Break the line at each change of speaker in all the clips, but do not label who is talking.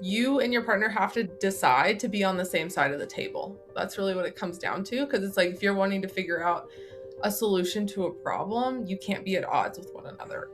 You and your partner have to decide to be on the same side of the table. That's really what it comes down to. Because it's like if you're wanting to figure out a solution to a problem, you can't be at odds with one another.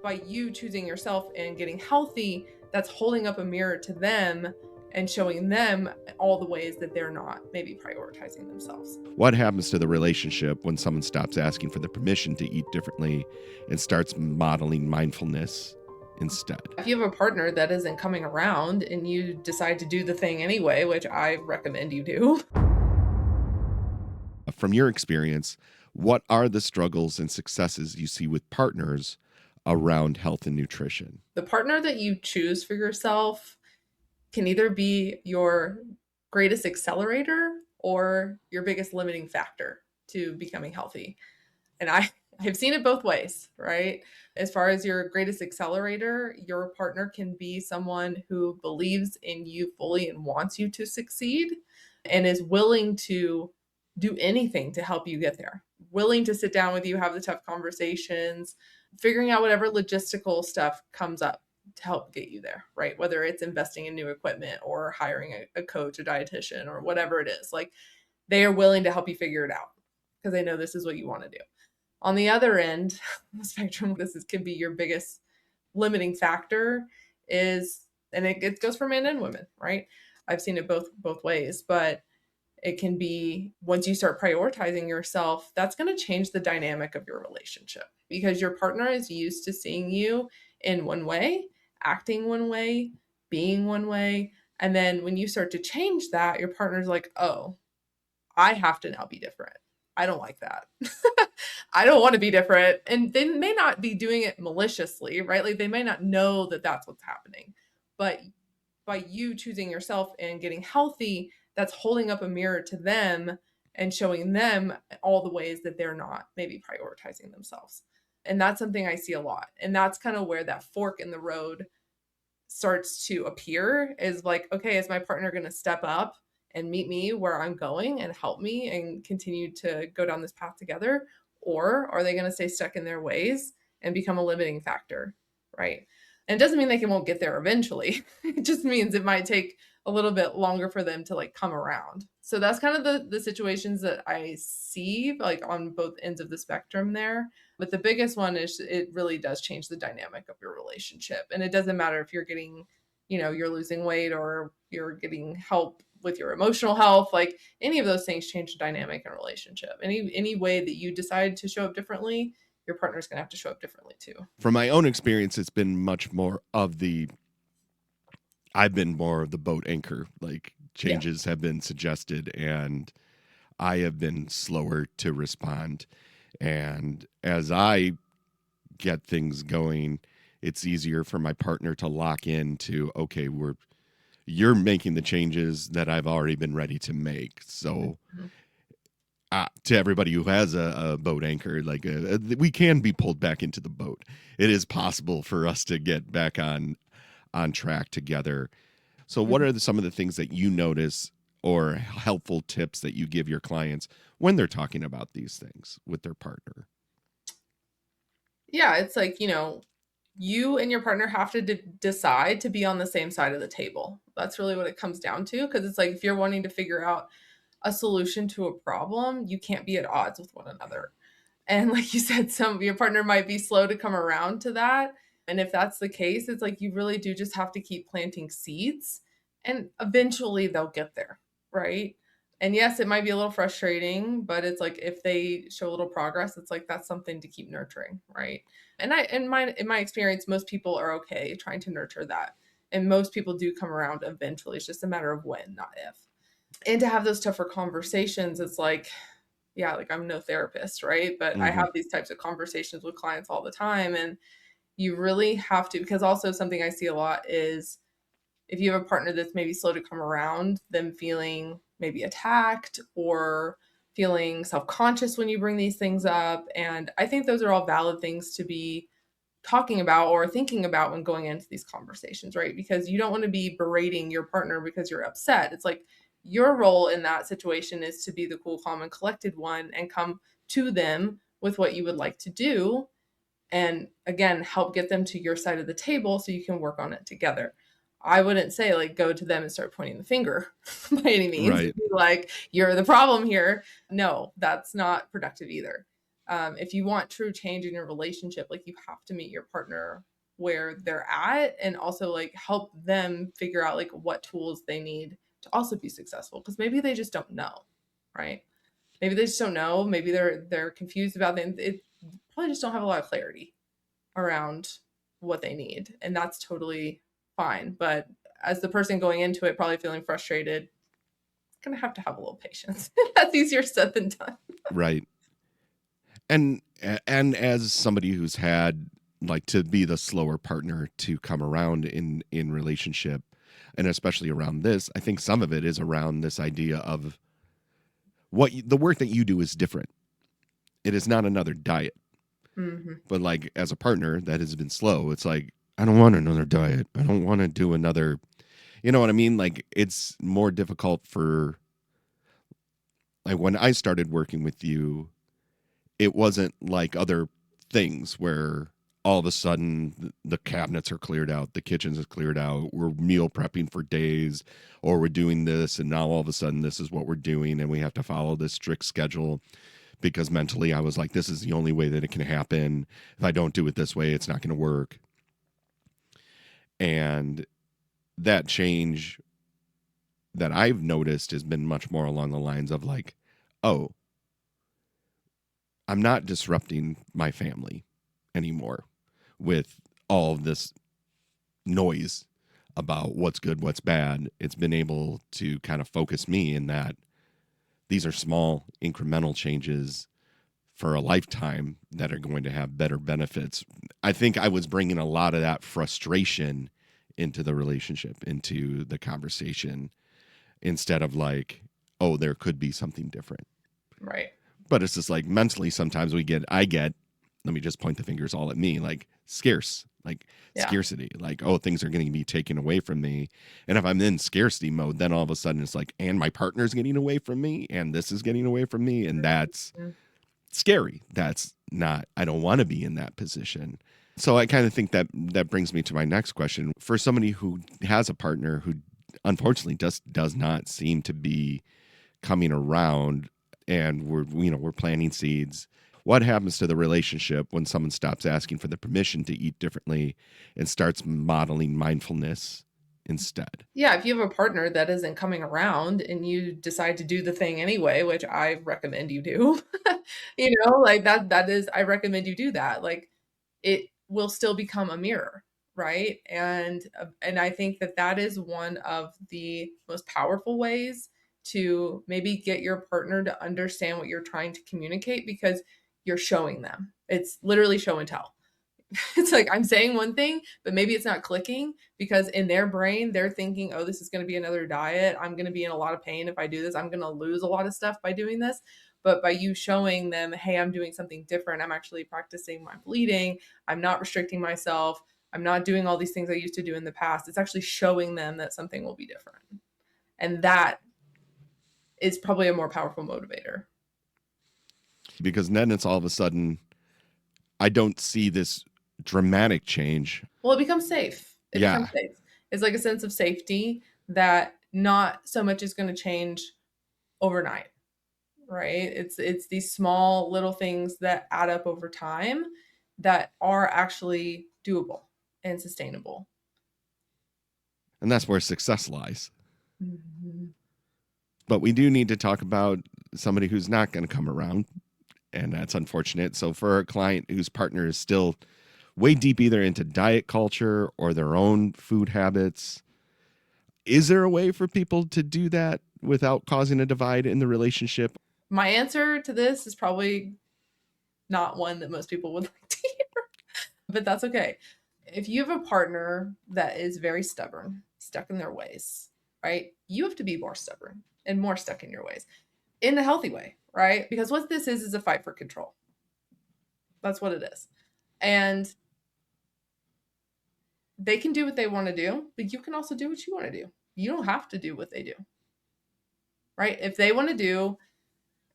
By you choosing yourself and getting healthy, that's holding up a mirror to them and showing them all the ways that they're not maybe prioritizing themselves.
What happens to the relationship when someone stops asking for the permission to eat differently and starts modeling mindfulness instead?
If you have a partner that isn't coming around and you decide to do the thing anyway, which I recommend you do.
From your experience, what are the struggles and successes you see with partners around health and nutrition?
The partner that you choose for yourself can either be your greatest accelerator or your biggest limiting factor to becoming healthy. And I've seen it both ways, right? As far as your greatest accelerator, your partner can be someone who believes in you fully and wants you to succeed and is willing to do anything to help you get there, willing to sit down with you, have the tough conversations, figuring out whatever logistical stuff comes up to help get you there, right? Whether it's investing in new equipment or hiring a coach, a dietitian, or whatever it is. Like they are willing to help you figure it out because they know this is what you want to do. On the other end of the spectrum, can be your biggest limiting factor is, and it goes for men and women, right? I've seen it both ways, but it can be once you start prioritizing yourself, that's going to change the dynamic of your relationship because your partner is used to seeing you in one way, acting one way, being one way. And then when you start to change that, your partner's like, oh, I have to now be different. I don't like that. I don't want to be different. And they may not be doing it maliciously, right? Like they may not know that that's what's happening. But by you choosing yourself and getting healthy, that's holding up a mirror to them and showing them all the ways that they're not maybe prioritizing themselves. And that's something I see a lot. And that's kind of where that fork in the road starts to appear is like, okay, is my partner going to step up and meet me where I'm going and help me and continue to go down this path together? Or are they going to stay stuck in their ways and become a limiting factor? Right. And it doesn't mean they won't get there eventually. It just means it might take a little bit longer for them to like come around. So that's kind of the situations that I see like on both ends of the spectrum there. But the biggest one is it really does change the dynamic of your relationship. And it doesn't matter if you're getting, you're losing weight or you're getting help with your emotional health, like any of those things change the dynamic in a relationship. Any way that you decide to show up differently, your partner's going to have to show up differently too.
From my own experience, it's been much more of I've been more of the boat anchor, like changes have been suggested and I have been slower to respond. And as I get things going, it's easier for my partner to lock into, okay, you're making the changes that I've already been ready to make. So to everybody who has a boat anchor, like we can be pulled back into the boat. It is possible for us to get back on track together. So what are some of the things that you notice or helpful tips that you give your clients when they're talking about these things with their partner?
Yeah, it's like, you and your partner have to decide to be on the same side of the table. That's really what it comes down to. Because it's like if you're wanting to figure out a solution to a problem, you can't be at odds with one another. And like you said, your partner might be slow to come around to that. And if that's the case, it's like you really do just have to keep planting seeds and eventually they'll get there, right? And yes, it might be a little frustrating, but it's like if they show a little progress, it's like that's something to keep nurturing, right? And in my experience, most people are okay trying to nurture that. And most people do come around eventually. It's just a matter of when, not if. And to have those tougher conversations, it's like, yeah, like I'm no therapist, right? But I have these types of conversations with clients all the time. And you really have to, because also something I see a lot is if you have a partner that's maybe slow to come around, them feeling maybe attacked or feeling self-conscious when you bring these things up. And I think those are all valid things to be talking about or thinking about when going into these conversations, right? Because you don't want to be berating your partner because you're upset. It's like your role in that situation is to be the cool, calm, and collected one and come to them with what you would like to do. And again, help get them to your side of the table so you can work on it together. I wouldn't say like go to them and start pointing the finger by any means.
Right.
Be like, you're the problem here. No, that's not productive either. If you want true change in your relationship, like you have to meet your partner where they're at and also like help them figure out like what tools they need to also be successful because maybe they just don't know, right? Maybe they just don't know. Maybe they're confused about them. It probably just don't have a lot of clarity around what they need, and that's totally fine. But as the person going into it, probably feeling frustrated, gonna have to have a little patience. That's easier said than done.
Right. And as somebody who's had like to be the slower partner to come around in relationship, and especially around this, I think some of it is around this idea of the work that you do is different. It is not another diet.
Mm-hmm.
But like as a partner that has been slow, it's like I don't want another diet. I don't want to do another, you know what I mean? Like it's more difficult for like when I started working with you, it wasn't like other things where all of a sudden the cabinets are cleared out, the kitchens is cleared out, we're meal prepping for days, or we're doing this, and now all of a sudden this is what we're doing, and we have to follow this strict schedule because mentally I was like, this is the only way that it can happen. If I don't do it this way, it's not going to work. And that change that I've noticed has been much more along the lines of like, oh, I'm not disrupting my family anymore with all of this noise about what's good, what's bad. It's been able to kind of focus me in that these are small incremental changes for a lifetime that are going to have better benefits. I think I was bringing a lot of that frustration into the relationship, into the conversation, instead of like, oh, there could be something different.
Right.
But it's just like mentally sometimes I get, let me just point the fingers all at me, like like
Yeah.
scarcity, like, oh, things are going to be taken away from me. And if I'm in scarcity mode, then all of a sudden it's like, and my partner's getting away from me, and this is getting away from me. And that's
Mm-hmm.
scary. That's not, I don't want to be in that position. So I kind of think that that brings me to my next question. For somebody who has a partner who unfortunately just does not seem to be coming around, and we're planting seeds, what happens to the relationship when someone stops asking for the permission to eat differently and starts modeling mindfulness instead?
Yeah, if you have a partner that isn't coming around and you decide to do the thing anyway, which I recommend you do, like that is I recommend you do that. Like it will still become a mirror, right? And I think that that is one of the most powerful ways to maybe get your partner to understand what you're trying to communicate because you're showing them. It's literally show and tell. It's like I'm saying one thing, but maybe it's not clicking because in their brain, they're thinking, oh, this is going to be another diet. I'm going to be in a lot of pain if I do this. I'm going to lose a lot of stuff by doing this. But by you showing them, hey, I'm doing something different, I'm actually practicing my bleeding, I'm not restricting myself, I'm not doing all these things I used to do in the past. It's actually showing them that something will be different. And that is probably a more powerful motivator.
Because then it's all of a sudden, I don't see this dramatic change.
Well, it becomes safe. It becomes
Yeah.
safe. It's like a sense of safety that not so much is going to change overnight, right? It's these small little things that add up over time that are actually doable and sustainable.
And that's where success lies.
Mhm.
But we do need to talk about somebody who's not going to come around, and that's unfortunate. So for a client whose partner is still way deep either into diet culture or their own food habits, is there a way for people to do that without causing a divide in the relationship?
My answer to this is probably not one that most people would like to hear, but that's okay. If you have a partner that is very stubborn, stuck in their ways, right? You have to be more stubborn and more stuck in your ways in a healthy way, right? Because what this is a fight for control. That's what it is. And they can do what they want to do, but you can also do what you want to do. You don't have to do what they do, right? If they want to do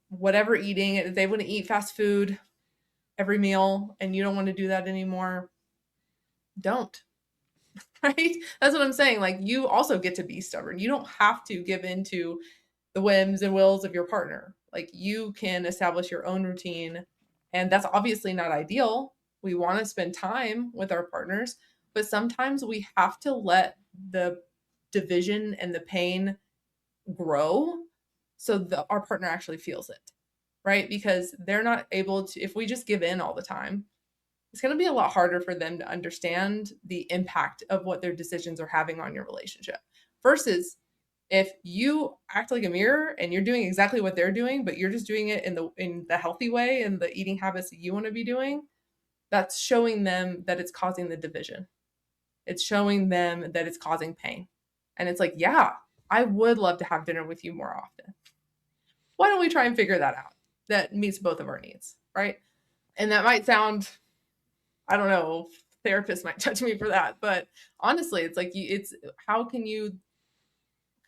whatever eating, if they want to eat fast food every meal and you don't want to do that anymore, don't. right? That's what I'm saying. Like, you also get to be stubborn. You don't have to give in to the whims and wills of your partner. Like, you can establish your own routine. And that's obviously not ideal. We want to spend time with our partners, but sometimes we have to let the division and the pain grow so that our partner actually feels it, right? Because they're not able to, if we just give in all the time, it's going to be a lot harder for them to understand the impact of what their decisions are having on your relationship versus if you act like a mirror and you're doing exactly what they're doing, but you're just doing it in the healthy way and the eating habits that you want to be doing. That's showing them that it's causing the division. It's showing them that it's causing pain. And it's like, yeah, I would love to have dinner with you more often. Why don't we try and figure that out? That meets both of our needs, right? And that might sound, I don't know, therapists might judge me for that, but honestly, it's like it's how can you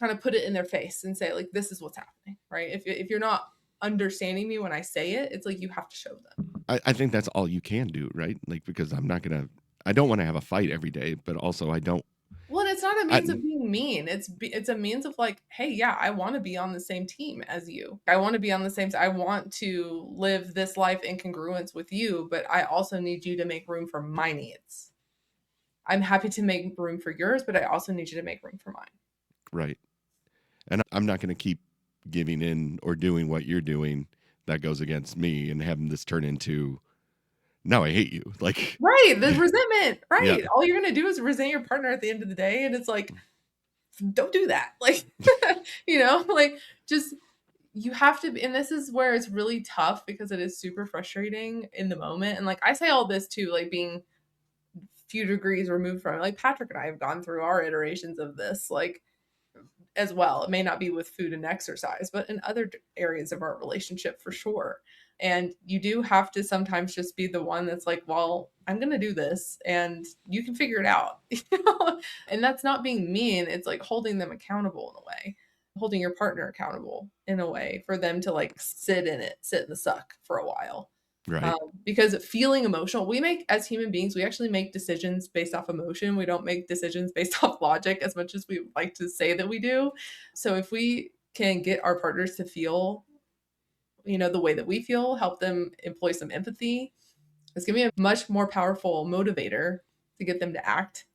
kind of put it in their face and say like this is what's happening, right? If you're not understanding me when I say it, it's like you have to show them.
I think that's all you can do, right? Like, because I don't want to have a fight every day, but also I don't,
Well, it's not a
I,
means of being mean. It's a means of like, hey, yeah, I want to be on the same team as you. I want to be on the same. I want to live this life in congruence with you, but I also need you to make room for my needs. I'm happy to make room for yours, but I also need you to make room for mine.
right. And I'm not going to keep giving in or doing what you're doing that goes against me and having this turn into, now I hate you. Like,
Right, the resentment,
yeah,
right? All you're gonna do is resent your partner at the end of the day, and it's like, don't do that. Like, like just you have to and this is where it's really tough because it is super frustrating in the moment. And like I say all this too, like being few degrees removed from it. Like Patrick and I have gone through our iterations of this, like as well. It may not be with food and exercise, but in other areas of our relationship for sure. And you do have to sometimes just be the one that's like, well, I'm going to do this and you can figure it out. And that's not being mean. It's like holding them accountable in a way, holding your partner accountable in a way for them to like sit in it, sit in the suck for a while.
right,
Because feeling emotional, we make as human beings, we actually make decisions based off emotion. We don't make decisions based off logic as much as we like to say that we do. So if we can get our partners to feel, the way that we feel, help them employ some empathy, it's going to be a much more powerful motivator to get them to act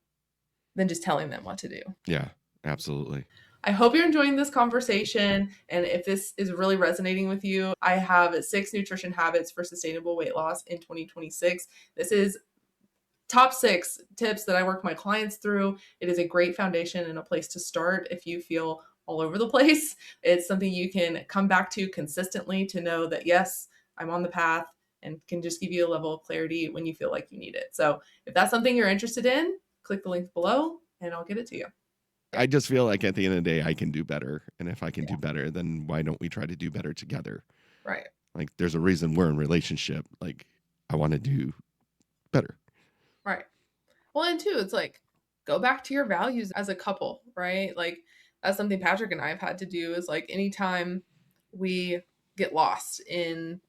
than just telling them what to do.
yeah, absolutely.
I hope you're enjoying this conversation. And if this is really resonating with you, I have 6 nutrition habits for sustainable weight loss in 2026. This is top 6 tips that I work my clients through. It is a great foundation and a place to start if you feel all over the place. It's something you can come back to consistently to know that, yes, I'm on the path and can just give you a level of clarity when you feel like you need it. So if that's something you're interested in, click the link below and I'll get it to you.
I just feel like at the end of the day, I can do better. And if I can
Yeah.
do better, then why don't we try to do better together?
Right.
Like, there's a reason we're in relationship. Like, I want to do better.
Right. Well, and too, it's like go back to your values as a couple, right? Like that's something Patrick and I have had to do is like anytime we get lost in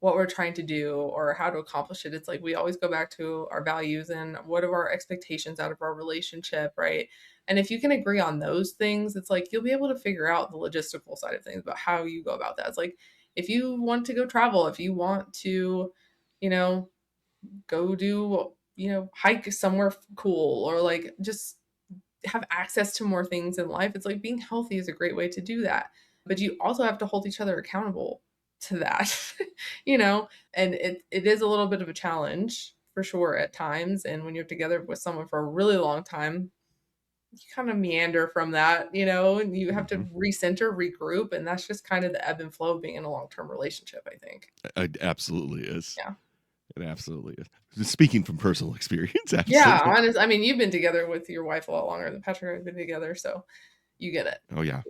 what we're trying to do or how to accomplish it, it's like we always go back to our values and what are our expectations out of our relationship, right? And if you can agree on those things, it's like you'll be able to figure out the logistical side of things about how you go about that. It's like if you want to go travel, if you want to, you know, go do, hike somewhere cool or like just have access to more things in life. It's like being healthy is a great way to do that. But you also have to hold each other accountable to that, and it is a little bit of a challenge for sure at times. And when you're together with someone for a really long time, you kind of meander from that, and you have to
Hmm.
recenter, regroup. And that's just kind of the ebb and flow of being in a long term relationship, I think.
It absolutely is.
Yeah.
It absolutely is. Speaking from personal experience,
Yeah,
absolutely.
I mean, you've been together with your wife a lot longer than Patrick and I have been together, so you get it.
Oh, yeah.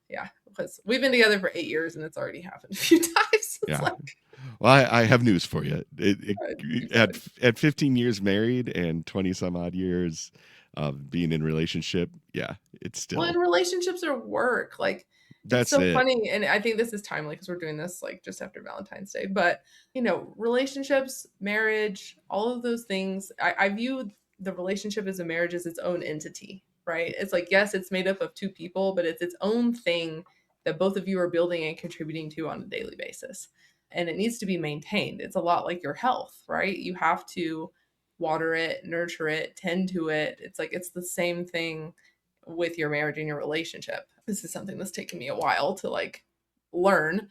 Yeah, because we've been together for 8 years and it's already happened a few times. It's
Yeah.
like,
Well, I have news for you.
you
At
good.
15 years married and 20 some odd years of being in relationship, yeah, it's
Well,
still,
and relationships are work. Like, it's
that's
so
it.
funny, and I think this is timely because we're doing this like just after Valentine's Day. But relationships, marriage, all of those things, I view the relationship as a marriage is its own entity, right? It's like, yes, it's made up of two people, but it's its own thing that both of you are building and contributing to on a daily basis. And it needs to be maintained. It's a lot like your health, right? You have to water it, nurture it, tend to it. It's like it's the same thing with your marriage and your relationship. This is something that's taken me a while to like learn.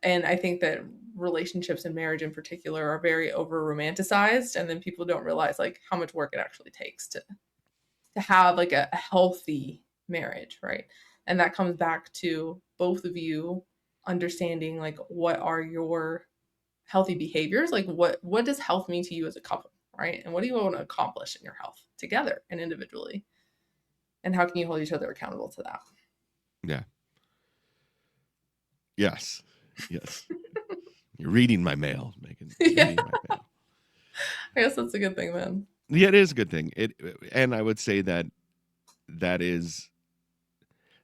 And I think that relationships and marriage in particular are very over romanticized, and then people don't realize like how much work it actually takes to have like a healthy marriage, right? And that comes back to both of you understanding like what are your healthy behaviors, like what does health mean to you as a couple, right? And what do you want to accomplish in your health together and individually, and how can you hold each other accountable to that?
Yeah. Yes. Yes. You're reading my mail, Megan.
Yeah,
Reading my mail.
I guess that's a good thing then.
Yeah, it is a good thing. And I would say that that is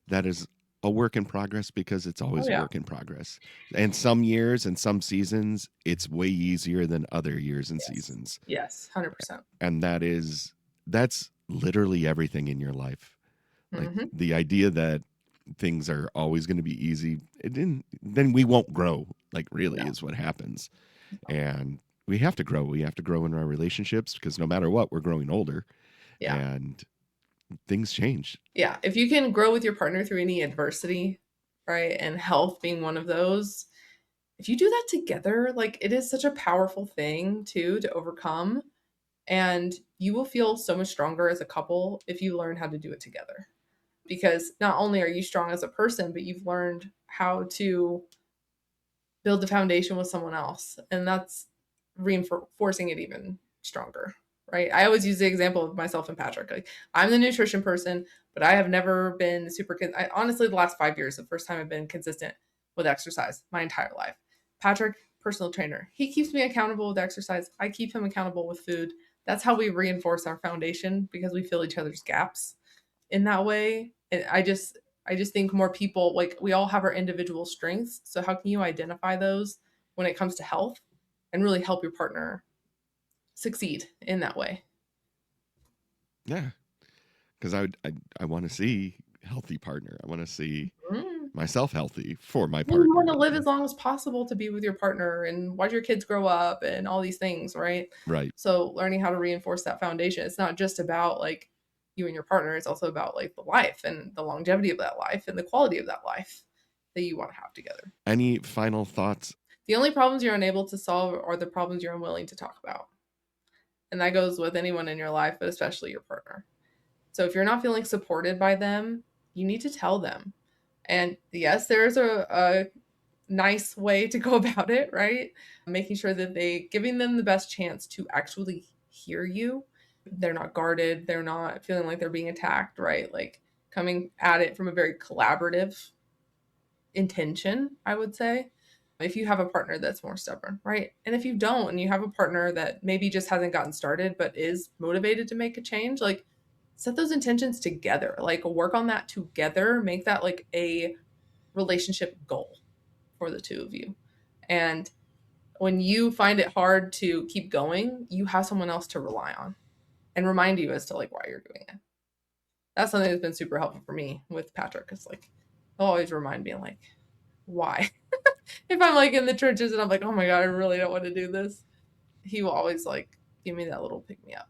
that is a work in progress because it's
Oh
always a
yeah.
work in progress. And some years and some seasons, it's way easier than other years and
Yes.
seasons.
Yes, 100%.
And that's literally everything in your life. Like
Mm-hmm.
the idea that things are always going to be easy, then we won't grow. Like really
No.
is what happens. And we have to grow. We have to grow in our relationships because no matter what, we're growing older
Yeah.
and things change.
Yeah. If you can grow with your partner through any adversity, right, and health being one of those, if you do that together, like it is such a powerful thing too to overcome. And you will feel so much stronger as a couple if you learn how to do it together. Because not only are you strong as a person, but you've learned how to build the foundation with someone else. And that's reinforcing it even stronger, right? I always use the example of myself and Patrick. Like, I'm the nutrition person, but I have never been honestly, the last 5 years, the first time I've been consistent with exercise my entire life. Patrick, personal trainer, he keeps me accountable with exercise. I keep him accountable with food. That's how we reinforce our foundation because we fill each other's gaps in that way. And I just think more people, like, we all have our individual strengths. So how can you identify those when it comes to health and really help your partner succeed in that way?
Yeah. Because I want to see healthy partner. I want to see
Mm.
myself healthy for my
Well, you
partner.
want to live as long as possible to be with your partner and watch your kids grow up and all these things, right?
Right.
So learning how to reinforce that foundation. It's not just about like you and your partner, it's also about like the life and the longevity of that life and the quality of that life that you want to have together.
Any final thoughts?
The only problems you're unable to solve are the problems you're unwilling to talk about. And that goes with anyone in your life, but especially your partner. So if you're not feeling supported by them, you need to tell them. And yes, there's a nice way to go about it, right? Making sure that giving them the best chance to actually hear you. They're not guarded, they're not feeling like they're being attacked, right? Like coming at it from a very collaborative intention, I would say. If you have a partner that's more stubborn, right? And if you don't, and you have a partner that maybe just hasn't gotten started but is motivated to make a change, like set those intentions together, like work on that together, make that like a relationship goal for the two of you. And when you find it hard to keep going, you have someone else to rely on and remind you as to like why you're doing it. That's something that's been super helpful for me with Patrick. It's like he'll always remind me like why. If I'm like in the trenches and I'm like, oh my god, I really don't want to do this, he will always like give me that little pick me up.